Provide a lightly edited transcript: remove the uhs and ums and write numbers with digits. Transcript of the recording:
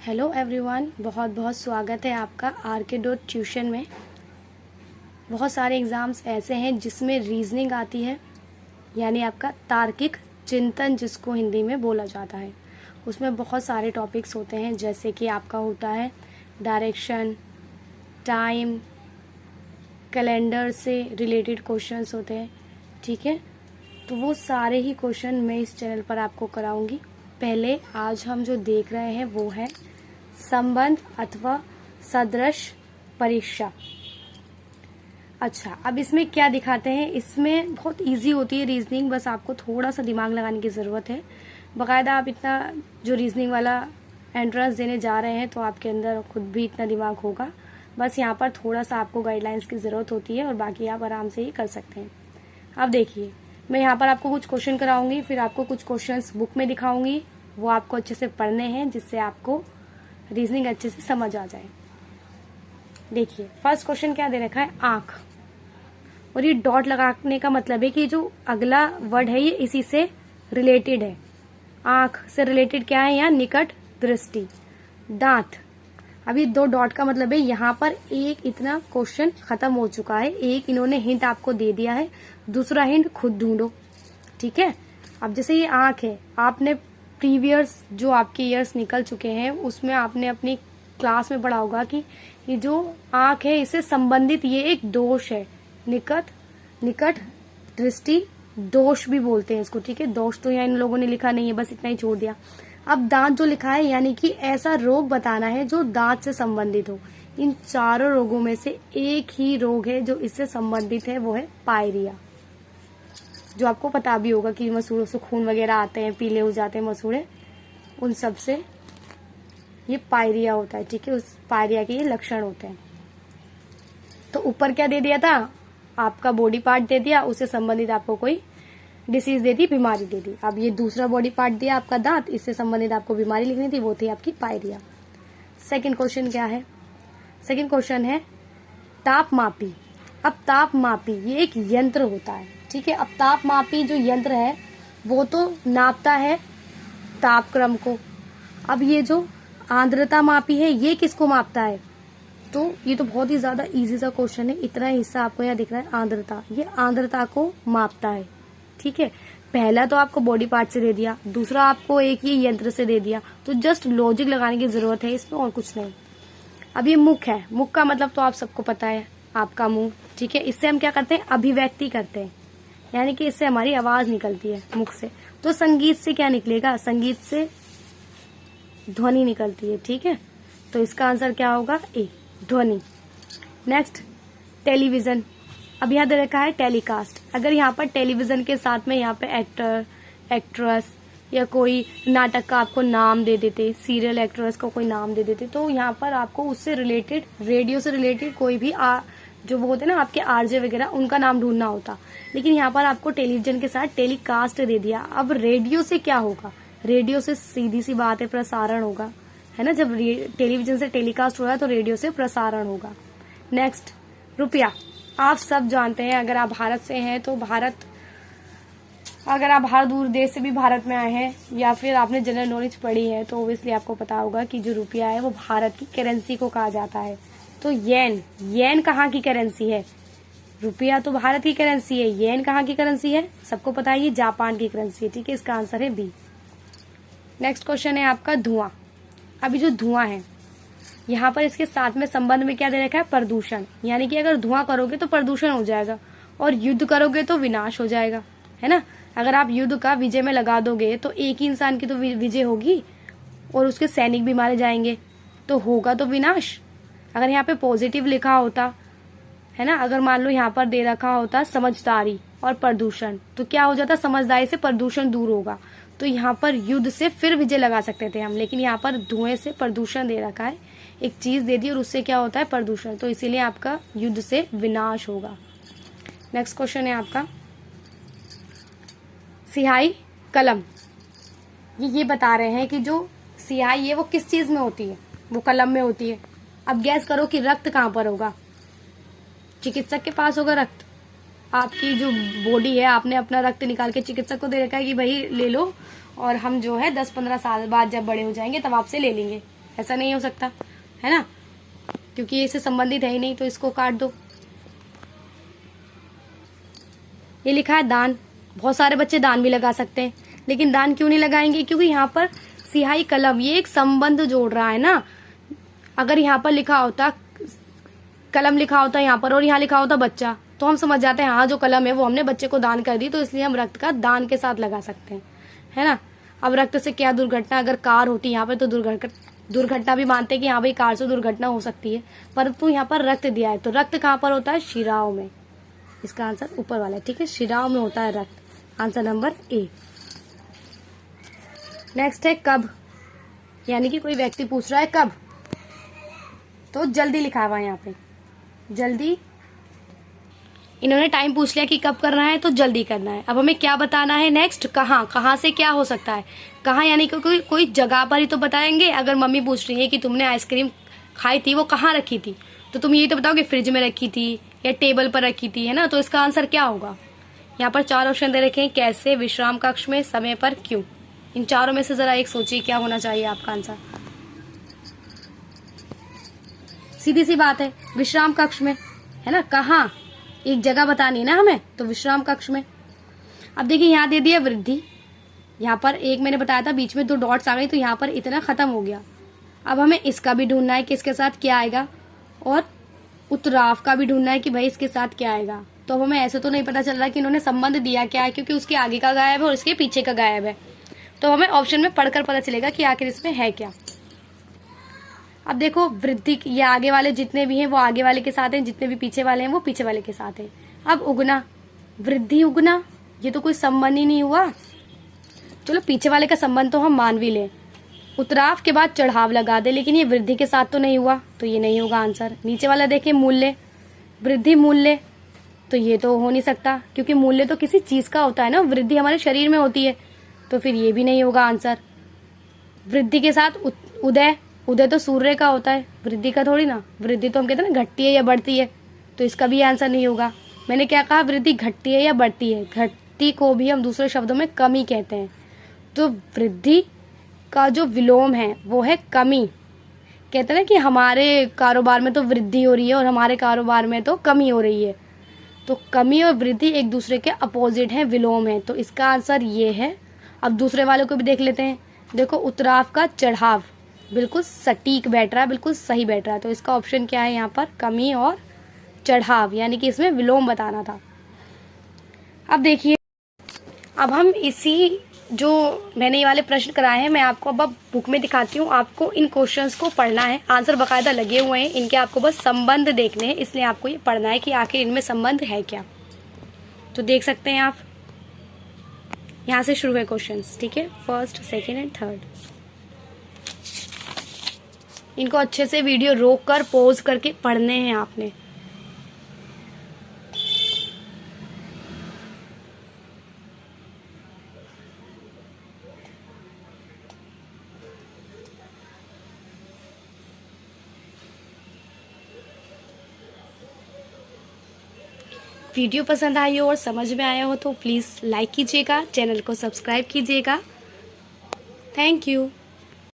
Hello everyone, बहुत बहुत स्वागत है आपका RK.ट्यूशन में। बहुत सारे एग्ज़ाम्स ऐसे हैं जिसमें रीजनिंग आती है, यानी आपका तार्किक चिंतन जिसको हिंदी में बोला जाता है। उसमें बहुत सारे टॉपिक्स होते हैं, जैसे कि आपका होता है डायरेक्शन, टाइम, कैलेंडर से रिलेटेड क्वेश्चंस होते हैं। ठीक है, तो वो सारे ही क्वेश्चन मैं इस चैनल पर आपको कराऊंगी। पहले आज हम जो देख रहे हैं वो है संबंध अथवा सदृश परीक्षा। अच्छा, अब इसमें क्या दिखाते हैं? इसमें बहुत इजी होती है रीजनिंग, बस आपको थोड़ा सा दिमाग लगाने की ज़रूरत है। बाकायदा आप इतना जो रीजनिंग वाला एंट्रेंस देने जा रहे हैं तो आपके अंदर खुद भी इतना दिमाग होगा। बस यहाँ पर थोड़ा सा आपको गाइडलाइंस की ज़रूरत होती है और बाकी आप आराम से ही कर सकते हैं। अब देखिए, मैं यहाँ पर आपको कुछ क्वेश्चन कराऊंगी, फिर आपको कुछ क्वेश्चंस बुक में दिखाऊंगी, वो आपको अच्छे से पढ़ने हैं जिससे आपको रीजनिंग अच्छे से समझ आ जाए। देखिए, फर्स्ट क्वेश्चन क्या दे रखा है? आंख। और ये डॉट लगाने का मतलब है कि जो अगला वर्ड है ये इसी से रिलेटेड है। आंख से रिलेटेड क्या है? यहाँ निकट दृष्टि। दांत। अभी दो डॉट का मतलब है यहाँ पर एक इतना क्वेश्चन खत्म हो चुका है, एक इन्होंने हिंट आपको दे दिया है, दूसरा हिंट खुद ढूंढो। ठीक है, अब जैसे ये आंख है, आपने प्रीवियस जो आपके ईयर्स निकल चुके हैं उसमें आपने अपनी क्लास में पढ़ा होगा कि ये जो आंख है इससे संबंधित ये एक दोष है, निकट दृष्टि दोष भी बोलते हैं इसको। ठीक है, दोष तो यहाँ इन लोगों ने लिखा नहीं है, बस इतना ही छोड़ दिया। अब दांत जो लिखा है, यानी कि ऐसा रोग बताना है जो दांत से संबंधित हो। इन चारों रोगों में से एक ही रोग है जो इससे संबंधित है, वो है पायरिया, जो आपको पता भी होगा कि मसूड़ों से खून वगैरह आते हैं, पीले हो जाते हैं मसूड़े, उन सब से ये पायरिया होता है। ठीक है, उस पायरिया के ये लक्षण होते हैं। तो ऊपर क्या दे दिया था? आपका बॉडी पार्ट दे दिया, उससे संबंधित आपको कोई डिसीज दे दी, बीमारी दे दी। अब ये दूसरा बॉडी पार्ट दिया आपका दांत, इससे संबंधित आपको बीमारी लिखनी थी, वो थी आपकी पायरिया। सेकंड क्वेश्चन क्या है? सेकंड क्वेश्चन है तापमापी। अब तापमापी ये एक यंत्र होता है। ठीक है, अब तापमापी जो यंत्र है वो तो नापता है तापक्रम को। अब ये जो आर्द्रता मापी है ये किसको मापता है? तो ये तो बहुत ही ज्यादा इजी सा क्वेश्चन है, इतना हिस्सा आपको यहाँ दिख रहा है आर्द्रता, ये आर्द्रता को मापता है। ठीक है, पहला तो आपको बॉडी पार्ट से दे दिया, दूसरा आपको एक ये यंत्र से दे दिया, तो जस्ट लॉजिक लगाने की जरूरत है इसमें और कुछ नहीं। अब ये मुख है, मुख का मतलब तो आप सबको पता है, आपका मुंह। ठीक है, इससे हम क्या करते हैं? अभिव्यक्ति करते हैं, यानी कि इससे हमारी आवाज निकलती है मुख से। तो संगीत से क्या निकलेगा? संगीत से ध्वनि निकलती है। ठीक है, तो इसका आंसर क्या होगा? ए, ध्वनि। Next, television. अब यहाँ दे रखा है टेलीकास्ट। अगर यहाँ पर टेलीविजन के साथ में यहाँ पे एक्टर, एक्ट्रेस या कोई नाटक का आपको नाम दे देते, सीरियल एक्ट्रेस को कोई नाम दे देते, तो यहाँ पर आपको उससे रिलेटेड, रेडियो से रिलेटेड कोई भी जो वो होते हैं ना आपके आरजे वगैरह, उनका नाम ढूंढना होता। लेकिन यहाँ पर आपको टेलीविजन के साथ टेलीकास्ट दे दिया। अब रेडियो से क्या होगा? रेडियो से सीधी सी बात है, प्रसारण होगा, है ना। जब टेलीविजन से टेलीकास्ट हो रहा है तो रेडियो से प्रसारण होगा। नेक्स्ट, रुपया। आप सब जानते हैं, अगर आप भारत से हैं तो अगर आप बाहर दूर देश से भी भारत में आए हैं या फिर आपने जनरल नॉलेज पढ़ी है तो ओब्वियसली आपको पता होगा कि जो रुपया है वो भारत की करेंसी को कहा जाता है। तो येन कहाँ की करेंसी है? रुपया तो भारत की करेंसी है, येन कहाँ की करेंसी है? सबको पता है, ये जापान की करेंसी है। ठीक है, इसका आंसर है बी। नेक्स्ट क्वेश्चन है आपका धुआं। अभी जो धुआं है, यहाँ पर इसके साथ में संबंध में क्या दे रखा है? प्रदूषण। यानी कि अगर धुआं करोगे तो प्रदूषण हो जाएगा और युद्ध करोगे तो विनाश हो जाएगा, है ना। अगर आप युद्ध का विजय में लगा दोगे तो एक ही इंसान की तो विजय होगी और उसके सैनिक भी मारे जाएंगे, तो होगा तो विनाश। अगर यहाँ पे पॉजिटिव लिखा होता, है ना, अगर मान लो यहाँ पर दे रखा होता समझदारी और प्रदूषण, तो क्या हो जाता? समझदारी से प्रदूषण दूर होगा, तो यहाँ पर युद्ध से फिर विजय लगा सकते थे हम। लेकिन यहाँ पर धुएं से प्रदूषण दे रखा है, एक चीज दे दी और उससे क्या होता है? प्रदूषण, तो इसीलिए आपका युद्ध से विनाश होगा। नेक्स्ट क्वेश्चन है आपका सिहाई कलम। ये बता रहे हैं कि जो सिहाई है वो किस चीज में होती है? वो कलम में होती है। अब गैस करो कि रक्त कहाँ पर होगा? चिकित्सक के पास होगा रक्त। आपकी जो बॉडी है, आपने अपना रक्त निकाल के चिकित्सक को दे रखा है कि भाई ले लो, और हम जो है 10-15 साल बाद जब बड़े हो जाएंगे तब आपसे ले लेंगे, ऐसा नहीं हो सकता, है ना, क्योंकि ये इससे संबंधित है ही नहीं, तो इसको काट दो। ये लिखा है दान। बहुत सारे बच्चे दान भी लगा सकते हैं, लेकिन दान क्यों नहीं लगाएंगे? क्योंकि यहाँ पर सिहाई कलम, ये एक संबंध जोड़ रहा है ना। अगर यहाँ पर लिखा होता, कलम लिखा होता यहाँ पर और यहाँ लिखा होता बच्चा, तो हम समझ जाते हैं हाँ जो कलम है वो हमने बच्चे को दान कर दी, तो इसलिए हम रक्त का दान के साथ लगा सकते हैं, है ना। अब रक्त से क्या दुर्घटना, अगर कार होती यहाँ पर तो दुर्घटना भी मानते हैं कि हाँ भाई कार से दुर्घटना हो सकती है, परंतु यहाँ पर रक्त दिया है, तो रक्त कहाँ पर होता है? शिराओं में। इसका आंसर ऊपर वाला है, ठीक है, शिराओं में होता है रक्त। Answer number A. नेक्स्ट है कब, यानी कि कोई व्यक्ति पूछ रहा है कब, तो जल्दी लिखा हुआ है यहाँ पे, जल्दी। इन्होंने टाइम पूछ लिया कि कब करना है, तो जल्दी करना है। अब हमें क्या बताना है नेक्स्ट? कहाँ, कहाँ से क्या हो सकता है? कहाँ यानी कि कोई जगह पर ही तो बताएंगे। अगर मम्मी पूछ रही है कि तुमने आइसक्रीम खाई थी, वो कहाँ रखी थी, तो तुम ये तो बताओगे फ्रिज में रखी थी या टेबल पर रखी थी, है ना। तो इसका आंसर क्या होगा? यहाँ पर 4 ऑप्शन दे रखे हैं, कैसे, विश्राम कक्ष में, समय पर, क्यों। इन चारों में से जरा एक सोचिए क्या होना चाहिए आपका आंसर। सीधी सी बात है, विश्राम कक्ष में, है ना। कहाँ, एक जगह बतानी है ना हमें, तो विश्राम कक्ष में। अब देखिए यहाँ दे दिया वृद्धि, यहाँ पर एक मैंने बताया था बीच में 2 डॉट्स आ गई, तो यहाँ पर इतना खत्म हो गया। अब हमें इसका भी ढूंढना है कि इसके साथ क्या आएगा, और उत्तराव का भी ढूंढना है कि भाई इसके साथ क्या आएगा। तो अब हमें ऐसे तो नहीं पता चल रहा कि इन्होंने संबंध दिया क्या है, क्योंकि उसके आगे का गायब है और इसके पीछे का गायब है। तो हमें ऑप्शन में पढ़कर पता चलेगा कि आखिर इसमें है क्या। अब देखो वृद्धि, ये आगे वाले जितने भी हैं वो आगे वाले के साथ हैं, जितने भी पीछे वाले हैं वो पीछे वाले के साथ हैं। अब उगना, वृद्धि उगना, ये तो कोई संबंध ही नहीं हुआ। चलो पीछे वाले का संबंध तो हम मान भी लें। उतराव के बाद चढ़ाव लगा दे, लेकिन ये वृद्धि के साथ तो नहीं हुआ, तो ये नहीं होगा आंसर। नीचे वाला देखिए मूल्य, वृद्धि मूल्य, तो ये तो हो नहीं सकता, क्योंकि मूल्य तो किसी चीज का होता है ना, वृद्धि हमारे शरीर में होती है, तो फिर ये भी नहीं होगा आंसर। वृद्धि के साथ उदय, उदय तो सूर्य का होता है, वृद्धि का थोड़ी ना। वृद्धि तो हम कहते हैं ना घटती है या बढ़ती है, तो इसका भी आंसर नहीं होगा। मैंने क्या कहा, वृद्धि घटती है या बढ़ती है? घटती को भी हम दूसरे शब्दों में कमी कहते हैं, तो वृद्धि का जो विलोम है वो है कमी। कहते हैं ना कि हमारे कारोबार में तो वृद्धि हो रही है और हमारे कारोबार में तो कमी हो रही है, तो कमी और वृद्धि एक दूसरे के अपोजिट है, विलोम है, तो इसका आंसर ये है। अब दूसरे वालों को भी देख लेते हैं। देखो उतराव का चढ़ाव बिल्कुल सटीक बैठ रहा है, बिल्कुल सही बैठ रहा है, तो इसका ऑप्शन क्या है यहाँ पर? कमी और चढ़ाव, यानी कि इसमें विलोम बताना था। अब देखिए, अब हम इसी जो मैंने ये वाले प्रश्न कराए हैं, मैं आपको अब बुक में दिखाती हूँ। आपको इन क्वेश्चंस को पढ़ना है, आंसर बाकायदा लगे हुए हैं, इनके आपको बस संबंध देखने हैं, इसलिए आपको ये पढ़ना है कि आखिर इनमें संबंध है क्या। तो देख सकते हैं आप, यहाँ से शुरू है क्वेश्चंस, ठीक है, फर्स्ट, सेकेंड एंड थर्ड। इनको अच्छे से वीडियो रोक कर पॉज करके पढ़ने हैं आपने। वीडियो पसंद आई हो और समझ में आया हो तो प्लीज़ लाइक कीजिएगा, चैनल को सब्सक्राइब कीजिएगा। Thank you.